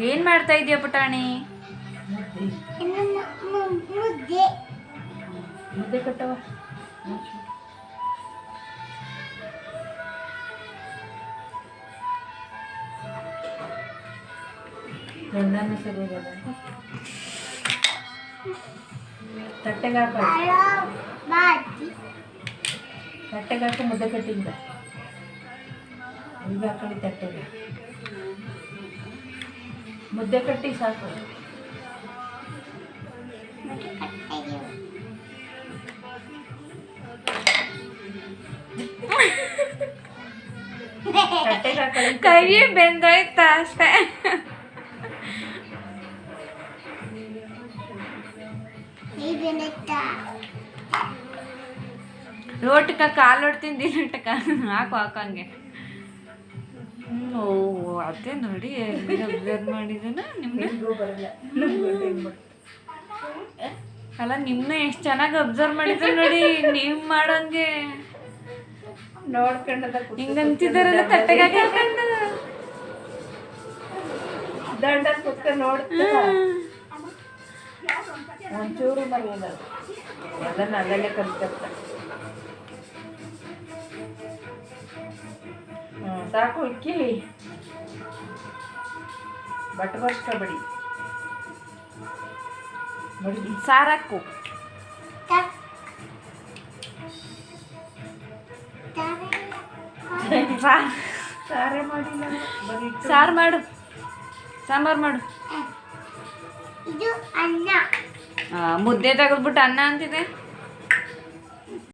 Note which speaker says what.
Speaker 1: ಏನ್ ಮಾಡ್ತಾ ಇದೀಯ ಪುಟಾಣಿ?
Speaker 2: ಮುದ್ದೆ ಕಟ್ಟವ. ನನ್ನ ಸರಿಯಾಗಲ್ಲ. ತಟ್ಟೆಗೆ ಹಾಕ, ತಟ್ಟೆಗೆ ಹಾಕಿ ಮುದ್ದೆ ಕಟ್ಟಿಂದ ಈಗ ಹಾಕೊಳ್ಳಿ. ತಟ್ಟೆಗೆ ಮುದ್ದೆ ಕಟ್ಟಿ ಸಾಕು. ತಟ್ಟೆಗೆ ಹಾಕೊಳ್ಳಿ.
Speaker 1: ಕೈ ಬೆಂದೋಯ್ತ ಅಷ್ಟೇ. ಲೋಟಕ ಕಾಲು ಹೊಡ್ತೀನಿ ದಿನಟಕ ಹಾಕು ಹಾಕಂಗೆ. ಓ ಅದೇ ನೋಡಿ ಅಬ್ಸರ್ವ್ ಮಾಡಿದನ ನಿಮ್ಗೆ ಅಲ್ಲ, ನಿಮ್ನ ಎಷ್ಟು ಚೆನ್ನಾಗಿ ಅಬ್ಸರ್ವ್ ಮಾಡಿದ್ರೆ ನೋಡಿ. ನೀವು ಮಾಡೋಂಗೆ
Speaker 2: ನೋಡ್ಕೊಂಡದ
Speaker 1: ಹಿಂಗಂತಿದಾರಲ್ಲ ತಟ್ಟೆಗೆ ಹಾಕೊಂಡು
Speaker 2: ದಂಡ ಕುತ್ಕೊಂಡು ನೋಡ್ತಾ ಒಂಚೂರು ಮರೆಯಲ್ಲ. ಅದನ್ನ ಅಲ್ಲಲ್ಲೇ ಕಲಿತರ್ತ. ಸಾಕು ಇಕ್ಕಿ ಬಟ್ ಬರ್ಸ್ಕೊಬೇಡಿ. ಬಡಿ
Speaker 1: ಸಾರಾಕು
Speaker 2: ಸಾರೇ ಮಾಡಿಲ್ಲ, ಬರೀ
Speaker 1: ಸಾರು ಮಾಡು, ಸಾಂಬಾರು ಮಾಡು.
Speaker 3: ಇದು ಅನ್ನ.
Speaker 1: ಮುದ್ದೆ ತೆಗೆದ್ಬಿಟ್ಟು ಅನ್ನ ಅಂತಿದೆ.